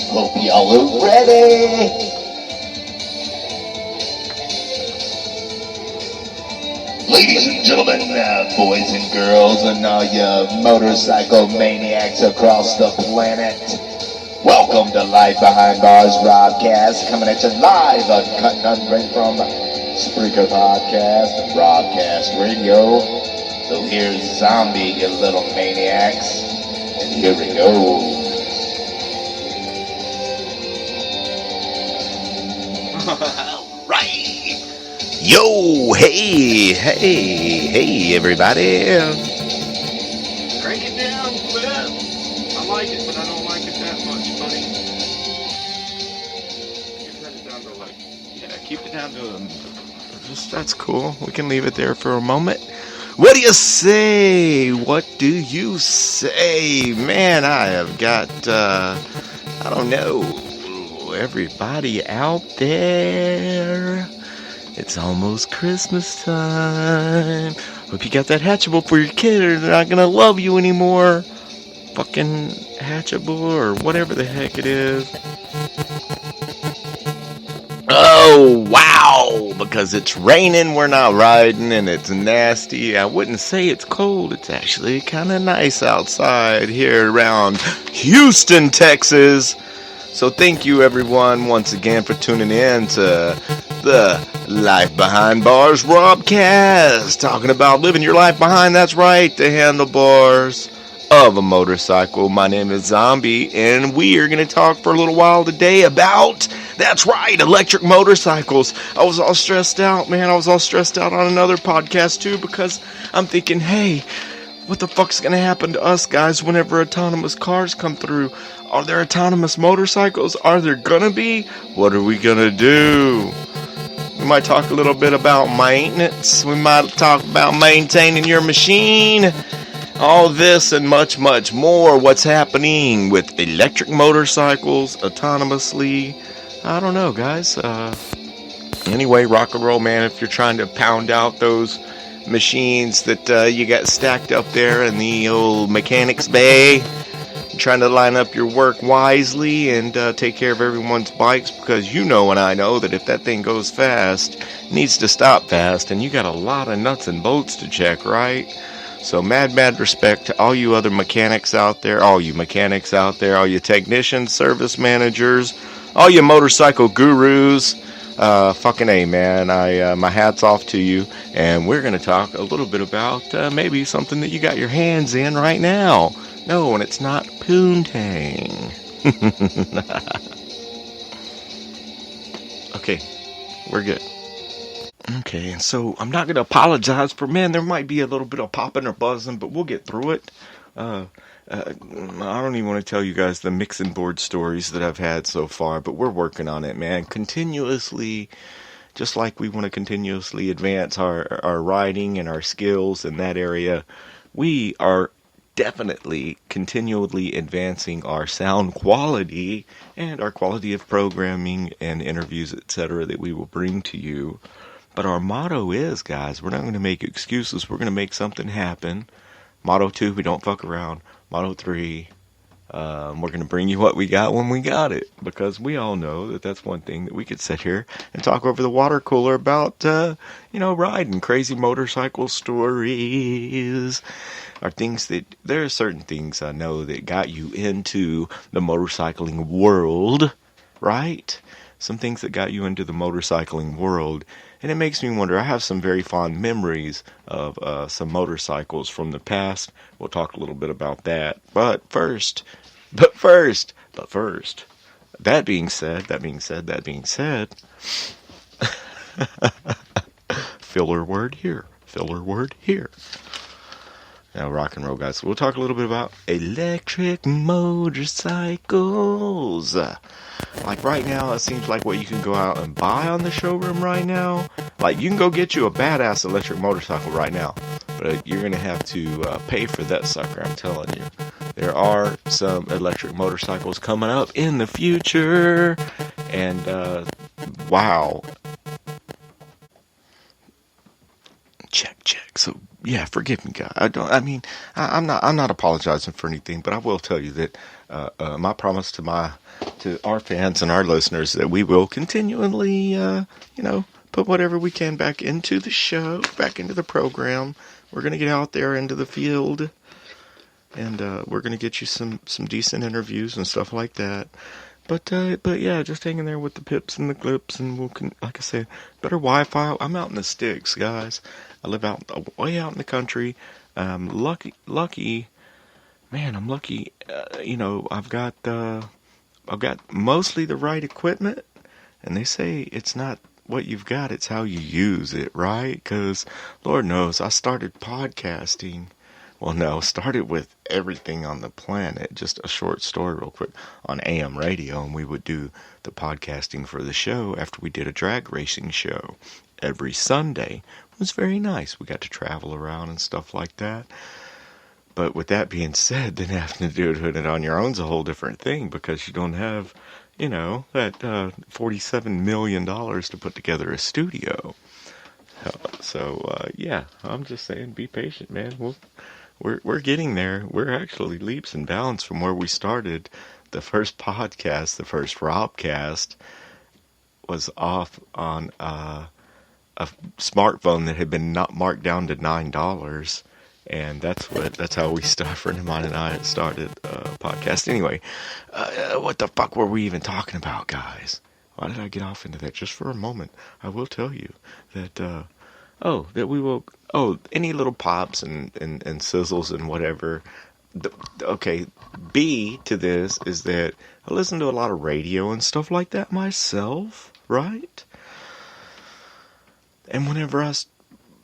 Hope y'all are ready. Ladies and gentlemen, boys and girls, and all you motorcycle maniacs across the planet, welcome to Life Behind Bars Broadcast, coming at you live, uncut and unrated from Spreaker Podcast and Broadcast Radio. So here's Zombie, you little maniacs, and here we go. Right. Yo, hey, everybody. Crank it down, Clip. I like it, but I don't like it that much, buddy. Turn it down to keep it down to that's cool. We can leave it there for a moment. What do you say? What do you say? Man, I have got, I don't know, everybody out there. It's almost Christmas time. Hope you got that Hatchable for your kid or they're not going to love you anymore. Fucking Hatchable or whatever the heck it is. Oh, wow. Because it's raining, we're not riding, and it's nasty. I wouldn't say it's cold. It's actually kind of nice outside here around Houston, Texas. So thank you, everyone, once again for tuning in to the Life Behind Bars Robcast, talking about living your life behind, that's right, the handlebars of a motorcycle. My name is Zombie, and we are going to talk for a little while today about, that's right, electric motorcycles. I was all stressed out, man. I was all stressed out on another podcast, too, because I'm thinking, hey, what the fuck's going to happen to us guys whenever autonomous cars come through? Are there autonomous motorcycles? Are there going to be? What are we going to do? We might talk a little bit about maintenance. We might talk about maintaining your machine. All this and much, much more. What's happening with electric motorcycles autonomously? I don't know, guys. Anyway, rock and roll, man. If you're trying to pound out those machines that you got stacked up there in the old mechanics bay, trying to line up your work wisely and take care of everyone's bikes, because you know and I know that if that thing goes fast, it needs to stop fast, and you got a lot of nuts and bolts to check, right? So mad respect to all you other mechanics out there, all you technicians, service managers, all you motorcycle gurus. Fucking A, man. My hat's off to you, and we're going to talk a little bit about maybe something that you got your hands in right now. No, and it's not poontang. Okay, we're good. Okay, and so I'm not going to apologize for, man, there might be a little bit of popping or buzzing, but we'll get through it. I don't even want to tell you guys the mixing board stories that I've had so far, but we're working on it, man. Continuously, just like we want to continuously advance our riding and our skills in that area, we are definitely continually advancing our sound quality and our quality of programming and interviews, etc., that we will bring to you. But our motto is, guys, we're not going to make excuses. We're going to make something happen. Motto 2, we don't fuck around. Motto 3, we're going to bring you what we got when we got it. Because we all know that that's one thing that we could sit here and talk over the water cooler about, riding crazy motorcycle stories. There are certain things I know that got you into the motorcycling world, right? Some things that got you into the motorcycling world. And it makes me wonder, I have some very fond memories of some motorcycles from the past. We'll talk a little bit about that. But first, that being said, filler word here. Now, rock and roll, guys. So we'll talk a little bit about electric motorcycles. Like right now, it seems like what you can go out and buy on the showroom right now. Like you can go get you a badass electric motorcycle right now, but you're going to have to pay for that sucker, I'm telling you. There are some electric motorcycles coming up in the future, and wow. Check. So yeah, forgive me, God. I'm not apologizing for anything, but I will tell you that my promise to our fans and our listeners that we will continually, put whatever we can back into the show, back into the program. We're gonna get out there into the field, and we're gonna get you some decent interviews and stuff like that. But yeah, just hanging there with the pips and the clips, and like I said, better Wi-Fi. I'm out in the sticks, guys. I live way out in the country. Lucky, man. I'm lucky. I've got mostly the right equipment, and they say it's not what you've got, it's how you use it, right? Because Lord knows, I started podcasting. Well, no, started with everything on the planet. Just a short story real quick on AM radio, and we would do the podcasting for the show after we did a drag racing show every Sunday. It was very nice. We got to travel around and stuff like that. But with that being said, then having to do it on your own is a whole different thing, because you don't have, that $47 million to put together a studio. Yeah, I'm just saying, be patient, man. We're getting there. We're actually leaps and bounds from where we started. The first podcast, the first Robcast, was off on a smartphone that had been not marked down to $9, and that's how we started. A friend of mine and I started a podcast. Anyway, what the fuck were we even talking about, guys? Why did I get off into that? Just for a moment, I will tell you that. Any little pops and sizzles and whatever. Okay, B to this is that I listen to a lot of radio and stuff like that myself, right? And whenever I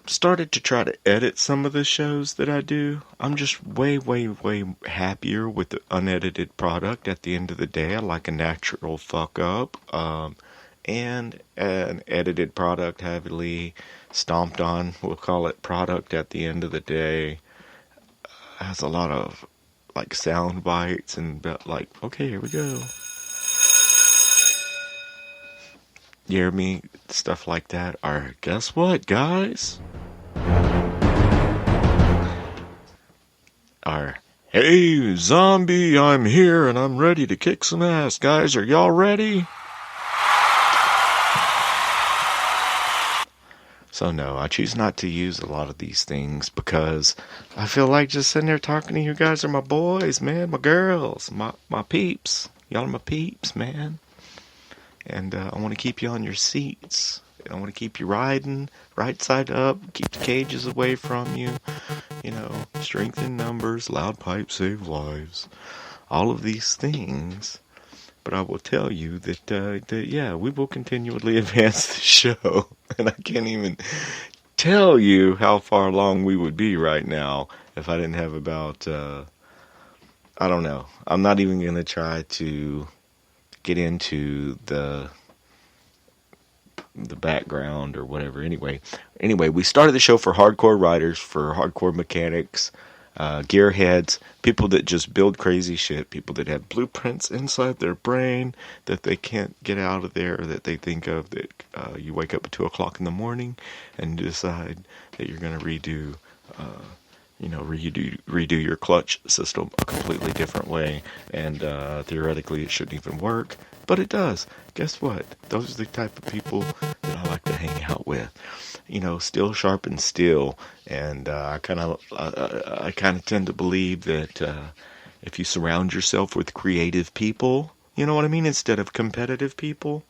started to try to edit some of the shows that I do, I'm just way, way, way happier with the unedited product at the end of the day. I like a natural fuck up. And an edited product, heavily stomped on, we'll call it product at the end of the day, has a lot of like sound bites and like, okay, here we go. You hear me? Stuff like that. Or guess what, guys? Or, hey, zombie, I'm here and I'm ready to kick some ass. Guys, are y'all ready? So no, I choose not to use a lot of these things because I feel like just sitting there talking to you guys are my boys, man, my girls, my peeps. Y'all are my peeps, man. And I want to keep you on your seats. I want to keep you riding right side up, keep the cages away from you. Strength in numbers, loud pipes save lives. All of these things. But I will tell you that we will continually advance the show. And I can't even tell you how far along we would be right now if I didn't have about, I don't know. I'm not even going to try to get into the background or whatever. Anyway, we started the show for hardcore riders, for hardcore mechanics, gearheads, people that just build crazy shit, people that have blueprints inside their brain that they can't get out of there, that they think of, that you wake up at 2 o'clock in the morning and decide that you're going to redo your clutch system a completely different way, and theoretically it shouldn't even work, but it does. Guess what? Those are the type of people that I like to hang out with. Steel sharpens steel, and I kind of tend to believe that if you surround yourself with creative people, you know what I mean, instead of competitive people,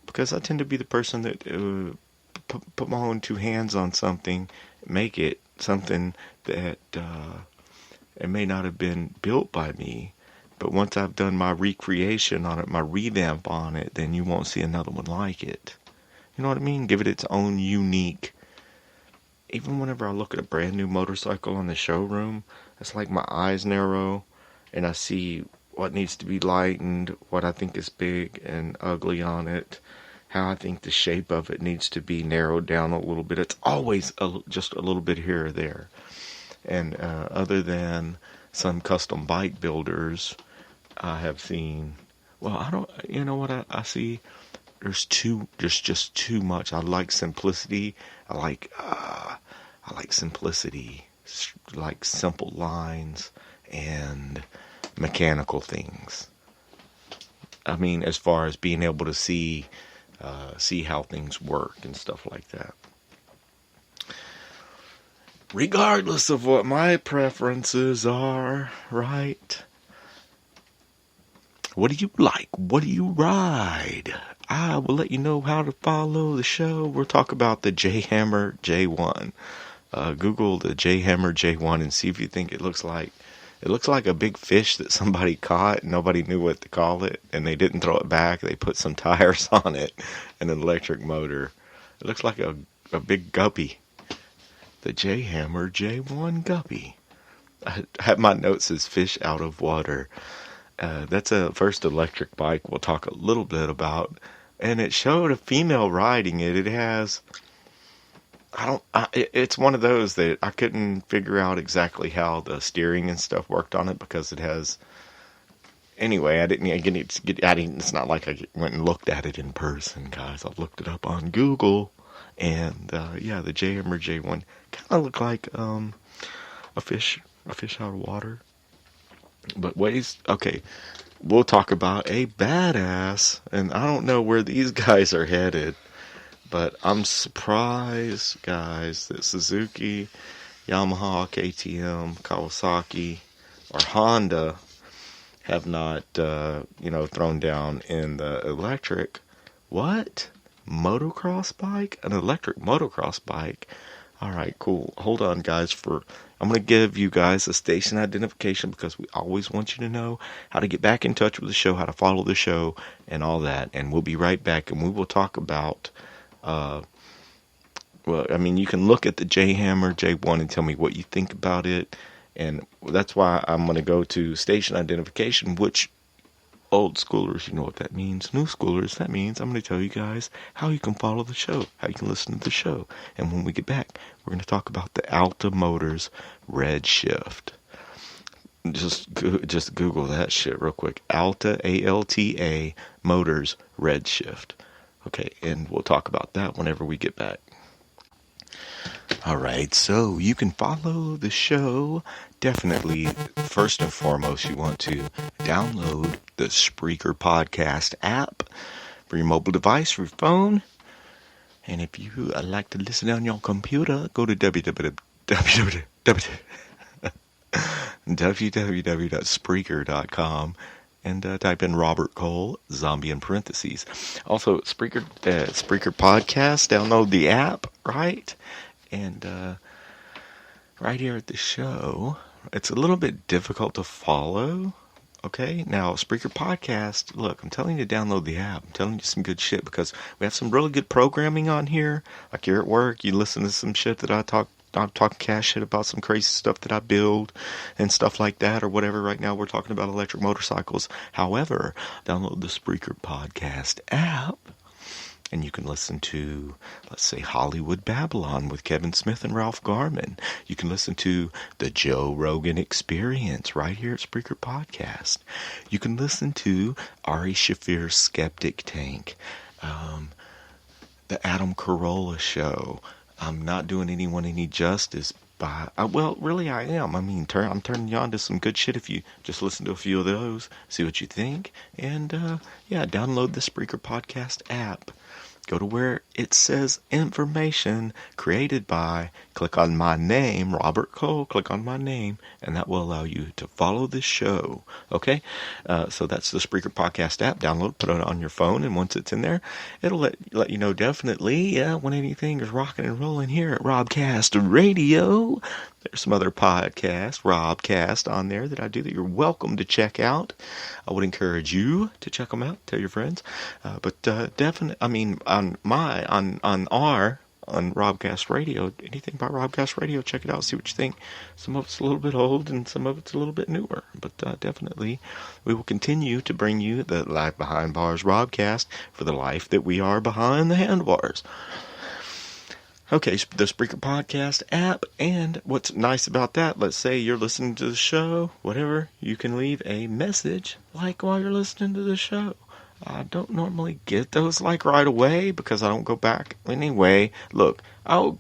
because I tend to be the person that put my own two hands on something, make it something that it may not have been built by me, but once I've done my recreation on it, my revamp on it, then you won't see another one like it. You know what I mean? Give it its own unique. Even whenever I look at a brand new motorcycle on the showroom, it's like my eyes narrow and I see what needs to be lightened, what I think is big and ugly on it, how I think the shape of it needs to be narrowed down a little bit. It's always just a little bit here or there. And other than some custom bike builders, I have seen, I see? There's just too much. I like simplicity. I like I like simplicity, like simple lines and mechanical things. I mean, as far as being able to see how things work and stuff like that. Regardless of what my preferences are, right? What do you like? What do you ride? I will let you know how to follow the show. We'll talk about the J-Hammer J1. Google the J-Hammer J1 and see if you think it looks like a big fish that somebody caught and nobody knew what to call it, and they didn't throw it back. They put some tires on it and an electric motor. It looks like a big guppy. The J-Hammer J1 guppy. I have my notes as fish out of water. That's a first electric bike we'll talk a little bit about. And it showed a female riding it. It has... it's one of those that I couldn't figure out exactly how the steering and stuff worked on it because it has... Anyway, it's not like I went and looked at it in person, guys. I've looked it up on Google. And, the J-Hammer J1 kind of looked like a fish out of water. But okay, we'll talk about a badass, and I don't know where these guys are headed, but I'm surprised, guys, that Suzuki, Yamaha, KTM, Kawasaki, or Honda have not, thrown down in the electric. What? Motocross bike? An electric motocross bike? Alright, cool. Hold on, guys. I'm going to give you guys a station identification because we always want you to know how to get back in touch with the show, how to follow the show, and all that. And we'll be right back, and we will talk about... you can look at the J-Hammer J1 and tell me what you think about it. And that's why I'm going to go to station identification, which... Old schoolers, you know what that means. New schoolers, that means I'm going to tell you guys how you can follow the show, how you can listen to the show. And when we get back, we're going to talk about the Alta Motors Red Shift. Just Google that shit real quick. Alta, A-L-T-A, Motors Red Shift. Okay, and we'll talk about that whenever we get back. Alright, so you can follow the show. Definitely, first and foremost, you want to download the Spreaker Podcast app for your mobile device, for your phone. And if you like to listen on your computer, go to www.spreaker.com and type in Robert Cole, zombie in parentheses. Also, Spreaker Podcast, download the app, right? And right here at the show, it's a little bit difficult to follow. Okay, now Spreaker Podcast, look, I'm telling you to download the app. I'm telling you some good shit because we have some really good programming on here. Like you're at work, you listen to some shit that I'm talking cash shit about some crazy stuff that I build and stuff like that or whatever. Right now we're talking about electric motorcycles. However, download the Spreaker Podcast app. And you can listen to, let's say, Hollywood Babylon with Kevin Smith and Ralph Garman. You can listen to The Joe Rogan Experience right here at Spreaker Podcast. You can listen to Ari Shaffir's Skeptic Tank, The Adam Carolla Show. I'm not doing anyone any justice by... really I am. I mean, I'm turning you on to some good shit if you just listen to a few of those, see what you think, and, download the Spreaker Podcast app. Go to where it says information created by, click on my name, Robert Cole, click on my name, and that will allow you to follow this show, okay? So that's the Spreaker Podcast app. Download, put it on your phone, and once it's in there, it'll let you know definitely when anything is rocking and rolling here at Robcast Radio. There's some other podcasts, Robcast, on there that I do that you're welcome to check out. I would encourage you to check them out. Tell your friends. But definitely, I mean, on Robcast Radio, anything by Robcast Radio, check it out, see what you think. Some of it's a little bit old and some of it's a little bit newer. But definitely, we will continue to bring you the Life Behind Bars Robcast for the life that we are behind the handlebars. Okay, the Spreaker Podcast app, and what's nice about that, let's say you're listening to the show, whatever, you can leave a message, like while you're listening to the show. I don't normally get those like right away because I don't go back. Anyway, look, I'll